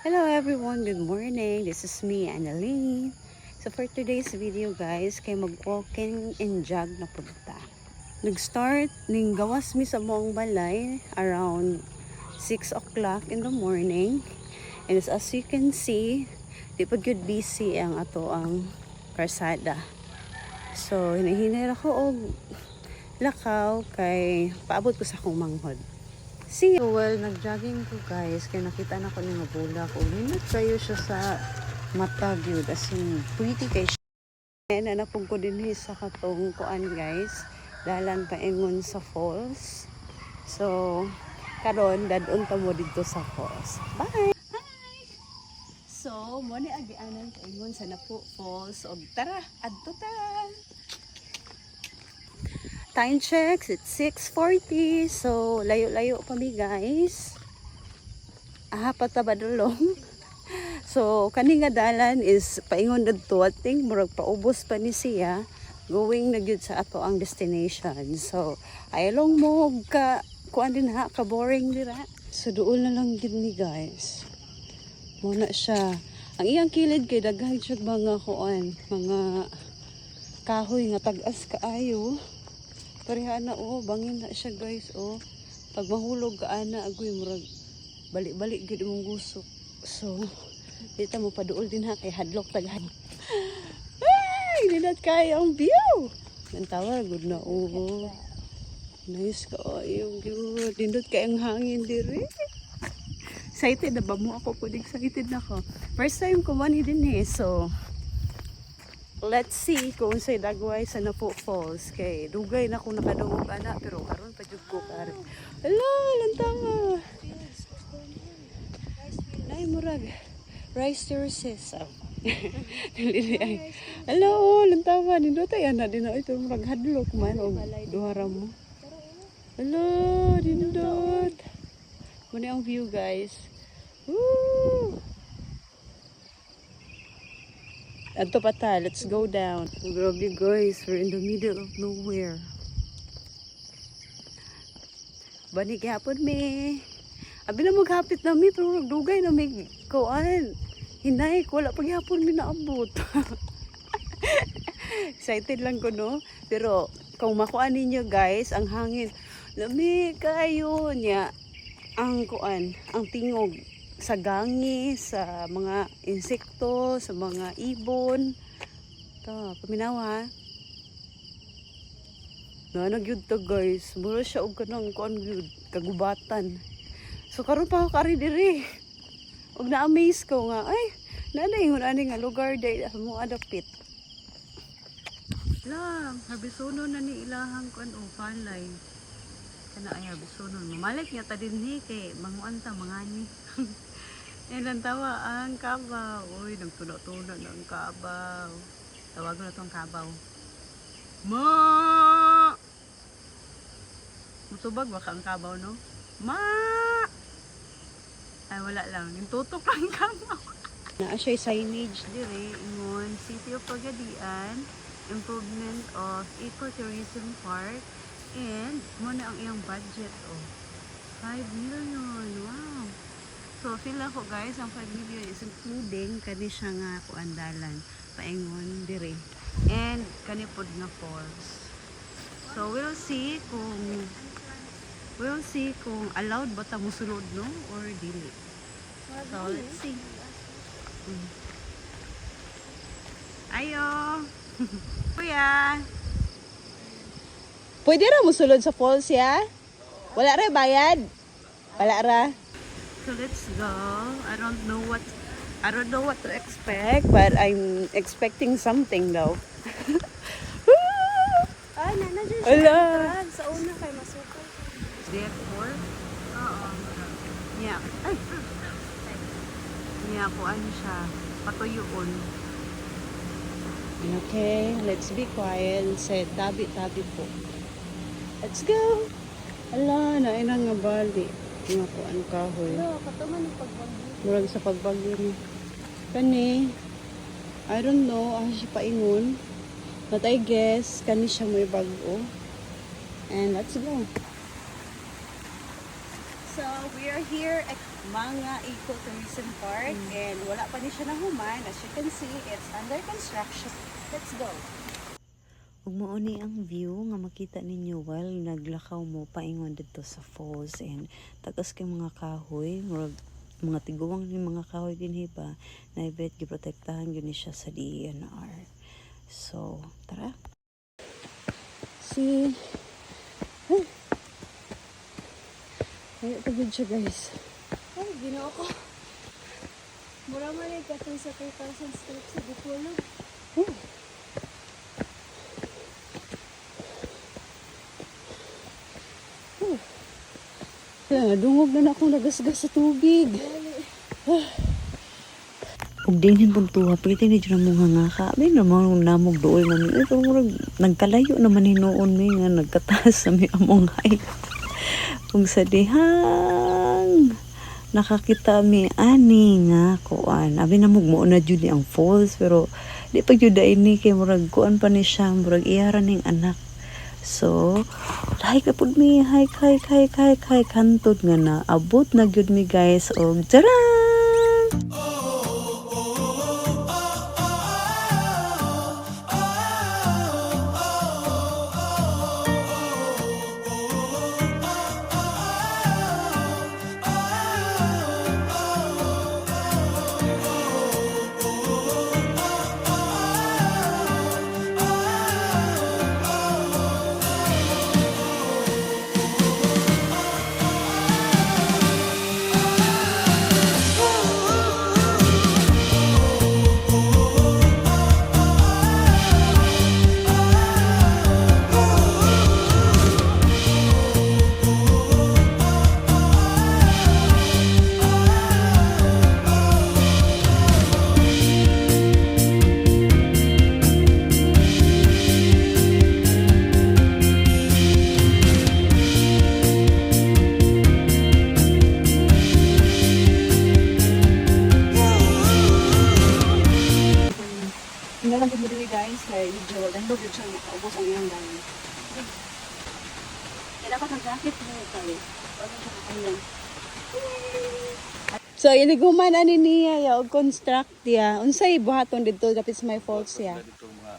Hello everyone, good morning. This is me, Annalyn. So for today's video guys, kay mag-walking and jog na punta. Nag-start ning gawas mi sa mong balay around 6 o'clock in the morning. And as you can see, di pa good busy ang ato ang karsada. So hinahinay ako og lakaw kay paabot ko sa akong manghod. See, so, well, nag-jogging ko guys, kaya nakita na ko ni mabula ko. Minat kayo siya sa mata gyud, as in, pretty kay siya. And nanapog ko din sa katong kuan guys, dalan paingon sa falls. So, karon dadon ta mo dito sa falls. Bye! Hi! So, mo ni agianan paingon sa Napo Falls. Og tara, adto ta! Time checks, it's 6:40. So, layo-layo pa mi guys. Patabadulong. So, kani nga dalan is paingon dadto ating murag paubos pa ni siya. Going na gyud sa ato ang destination. So, ayalong mo ka kuan din ha, ka boring dira. So, duol na lang gyud ni guys. Muna siya. Ang iyang kilid kay daghan siya mga kuan, mga kahoy nga tag-as kaayo. Pareha na bangin na siya guys Pag mahulog ka ana agoy murag balik-balik gid imong gusok. So dito mo paduol din ha kay hadlok taghan. Ay, dinat kay ang view. Nantawa good na Nice ka yung view. Dindot kay ang hangin diri. Excited na ba mo ako pud excited na ko. First time ko man din so let's see kung sa'y dagway sa Napo Falls. Kay dugay na kung nakadungog ana pero karon pa jud ko karon. Hello, lantanga. Nay murag rice terraces. Hello, lantanga nindot ay ana din ito murag hadlok man og duhara mo. Hello, nindot. Muna ang view guys. Woo! Ato pa ta, let's go down. Grabe guys, we're in the middle of nowhere. Bani gihapon me. Abi na maghapit na mi, pero dugay na may kuan. Hinay ko, wala pa gihapon mi naabot. Excited lang ko no. Pero kung makuan ninyo guys, ang hangin, lami kayo niya. Ang kuan, ang tingog sa gangi, sa mga insekto, sa mga ibon. Ito, paminawa. Nagyud to guys. Mura siya og kanang kuan gyud, kagubatan. So karon pa ako kari diri. Og na-amaze ko nga, ay, nanay ingon ani nga lugar day mo adapit. Lang, habisono na ni ilahang kuan palay. Kana ay habisonon. Mamalik niya ta dinhi kay manguanta mangani. Ilan tawa ang kabaw. Uy, nagtuno-tuno na ang kabaw. Tawagan na itong kabaw. Ma! Mutubag baka ang kabaw, no? Ma! Ay, wala lang. Yung tutok lang kabaw. Naa siya signage dire. Ingon, City of Pagadian, Improvement of Ecotourism Park, and muna ang iyang budget, 5 million. Wow! So, feel ako guys, ang 5 million is including kani siya nga kuandalan, paingon dire. And kani pod na falls. So, we'll see kung allowed ba ta musulod no or dili. So, let's see. Ayo. Kuya. Pwede ra musulod sa falls ya? Wala ra bayad. Wala ra. So let's go. I don't know what to expect, but I'm expecting something though. Ay, nana dyan Ala. siya. Sa una kay masukal. Therefore, yeah. Ay. Yeah, kuan siya. Patuyoon. Okay, let's be quiet. Say, tabi-tabi po. Let's go. Ala, nainang nga bali. Nga kuan kahoy. Ano, katuman yung pagbanggi. Murag sa pagbagyo ni. Kani, I don't know, siya paingon. But I guess, kani siya may bago. And let's go. So, we are here mga eco-tourism park and wala pa ni siya nahuman. As you can see, it's under construction. Let's go. Ug mao ni ang view nga makita ninyo while naglakaw mo paingon dito sa falls and tagas kay mga kahoy, murag mga tiguwang ni mga kahoy dinhi ba na ibet giprotektahan gyud ni siya sa DENR. So, tara. See? Ay, pagod siya guys. Ay, ginoo ko. Mura man yung katong sa 2,000 steps sa Bupulog. Kaya dungog na akong nagasgas sa tubig. Ug dinhin pun tuwa pwede ni jud mo nga ka. May namang namog dool na mi. Pero murag nagkalayo naman hinuon mi nga nagkataas sa mi among height. Kung sa dihang nakakita mi ani nga kuan. Abi namog mo na jud ni ang falls pero di pa jud ini kay murag kuan pa ni siya murag iyara ning anak. So, hike na pud mi, hike, hantod nga na. Abot na gyud mi guys, og tcharan! Tingnan lang po dito guys, kay medyo landog yun siya makaubos ang iyang dami. Kaya dapat mag-jacket mo tayo. Pwede siya kakayan. So, iniguman ani niya ya og construct ya. Unsay buhaton dito kapit sa may falls ya. Dito mga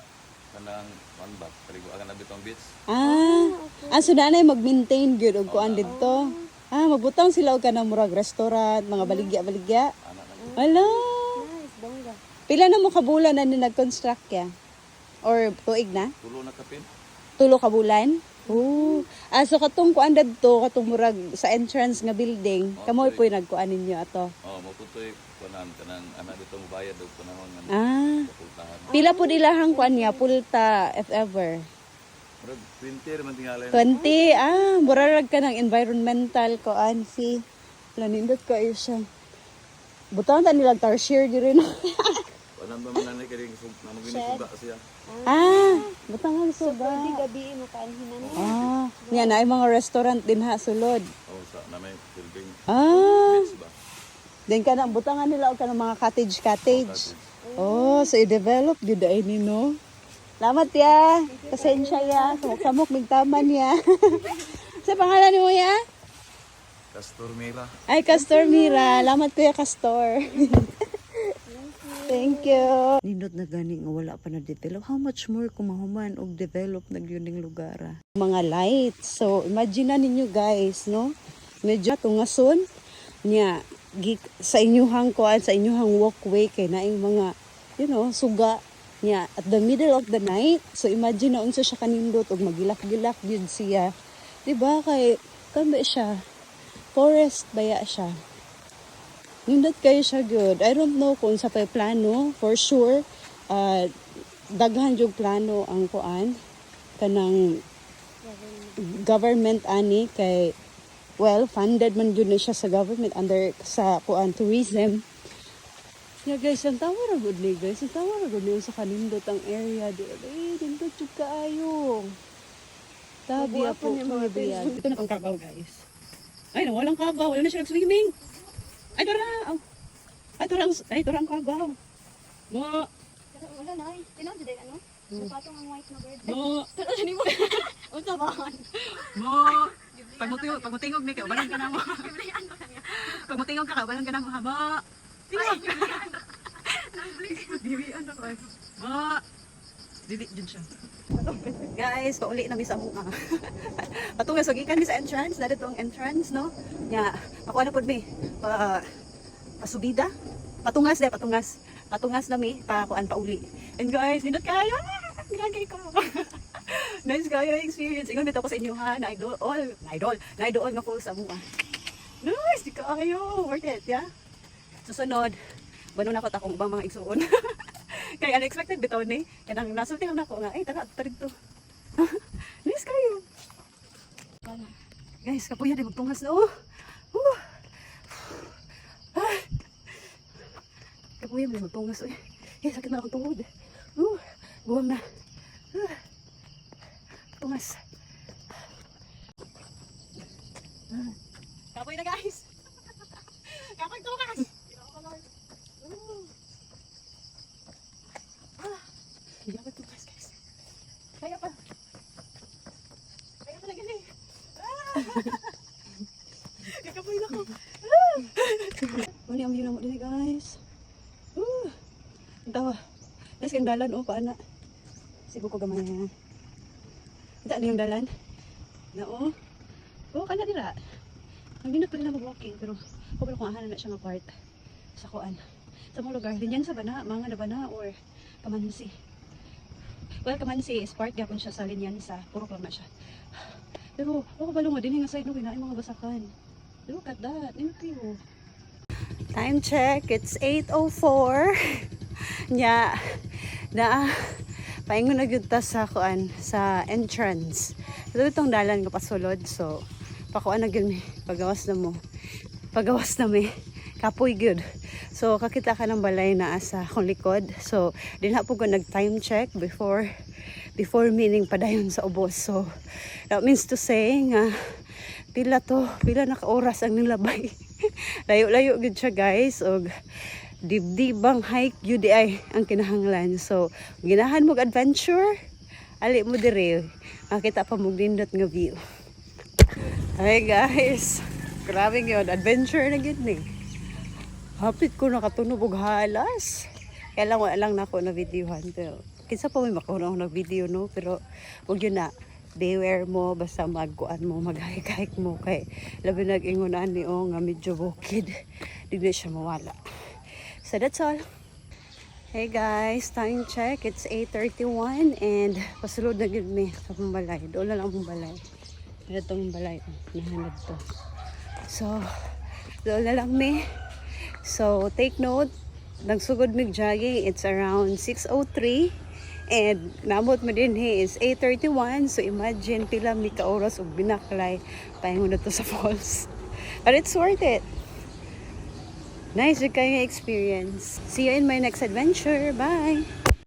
kanang one back, kaligo akan na bitong beach. So nanay mag-maintain gyud og kuan dito. Magbutang sila og kanang murag restaurant, mga baligya-baligya. Anak na Hello. Nice, bongga. Pila na mo ka bulan na ni nag-construct ya? Or tuig na? tulo na kapin. Tulo ka bulan? Oh. So katong kuan dadto, katong murag sa entrance nga building, kamoy po'y nagkuan ninyo ato. Oh, maputoy kunan kanang anak ditong bayad og panahon nga kapultahan. Pila po ilahang kuan niya, pulta if ever. Murag 20 man tingali. 20, murarag ka ng environmental kuan si. Lanindot ko siya. Butang ta nila tarsier di rin. Wala ba man nanay kay namagini suga siya. Butang ang So, suga. pwede gabi mo kaanhinan. Yan na mga restaurant din ha sulod. Oh, sa na may building Ah, beach ba. then ka na butangan nila og kanang mga cottage. Oh, so i-develop gyud ay ni no. Salamat ya. Pasensya ya. Samok migtaman ya. Sa pangalan mo ya? Castor Mira. Ay, Castor Mira. Salamat kuya Castor. Thank you. Nindot na gani nga wala pa na develop. How much more kung mahuman og develop na gyud ning lugar? Mga lights. So, imagine na ninyo guys, no? Medyo tungason niya sa inyuhang kuan, sa inyuhang walkway kay naing mga, suga niya at the middle of the night. So, imagine na unsa siya kanindot og magilak-gilak gyud siya. Diba? Kay, kami siya. Forest baya siya. Nindot kayo siya good. I don't know kung sa pay plano. For sure, daghan yung plano ang kuan. Kanang government ani kay funded man yun na siya sa government under sa kuan tourism. Yeah guys, ang tawa ra gud ni guys. Ang tawa ra gud ni sa kanindot ang area di. Nindot jud kaayo. Tabi Mabuha po po niya mga biyag. Ito na pang kabaw guys. Ay, walang kabaw. Wala na siya nag-swimming. Ay, tora. Ay, tora ang kabaw. Mo. Wala na ay. Tinaw din ano? Sapatong ang white na bird. Mo. Tanaw siya ni mo. Unsa ba? Mo. Pagmutingog ni kayo. Balang ka na mo. Gibrihan ko kanya. Pag matingog ka, walang ganang mahaba. Tingog! Dirian ako eh. Ba! Dili dyan siya. Guys, pauli na mi sa mga. Patungas, so gikan mi sa entrance. Dali itong entrance, no? Nga, pakuha na po mi. Pasubida. Patungas de, patungas. Patungas na mi, pakuan pauli. And guys, nindot kayo! Gagay ko! Nice kayo experience. Ingon dito ko sa inyo ha, na idol nga po sa mga. Nice, di kayo. Worth it, yeah? Susunod, banon ako takong ubang mga igsuon. Kaya unexpected bitaw ni. Kaya nang nasulti lang ako nga, tara, tarig to. Nice kayo. Guys, kapuya din magtungas na oh. Kapuya din magtungas oh. Sakit na akong tungod. Buwang na. Tungas. Kapoy na guys. Kapoy tungas. Kapoy tungas guys. Kaya pa. Kaya pa na gani. Kapoy na ko. Mali ang view na mo din guys. Ang tawa. Tapos kang dalan paana. Sigo ko gamay ha. Ita na yung dalan. Na kana dira. Ang ginot pa rin na mag-walking pero kung ahanan na siya nga part sa kuan. Sa mga lugar, linyan sa bana, mga na bana or Kamansi. Well, Kamansi is part gapon siya sa linyan sa puro lang na siya. Pero ako balong din nga side no kinain mga basakan. Look at that. Kayo. Time check. It's 8:04. Nya na paingon na gyud ta sa kuan sa entrance. Ito itong dalan nga pasulod. So pakuan na gyud mi pagawas na mo. Pagawas na mi. Kapoy gyud. So kakita ka ng balay na asa kung likod. So dinha po ko nag time check before meaning padayon sa ubos. So that means to say nga pila na ka oras ang nilabay. Layo-layo gyud siya guys. Og dibdibang hike yun ay ang kinahanglan. So, ginahan mo adventure, ali mo dire, makita pa mo nindot nga view. Hey guys, grabe yun, adventure na yun eh. Hapit ko nakatunog og halas. Kaya lang na ako na videohan. Pero, kinsa pa may makauna ako na video no, pero huwag yun na. Beware mo, basta magkuan mo, mag-hike mo. Kay labi nag-ingunan ni nga medyo bukid. Di na siya mawala. So that's all. Hey guys, time check. It's 8:31 and pasulod na gid mi sa pambalay. Doon na lang pambalay. Ito ang balay. Nahanap to. So, doon na lang mi. So, take note. Nagsugod mig jogging. It's around 6:03. And namot mo din is 8:31. So, imagine pila mi ka oras og binaklay. Paingon na to sa falls. But it's worth it. Nice yung kayong experience. See you in my next adventure. Bye!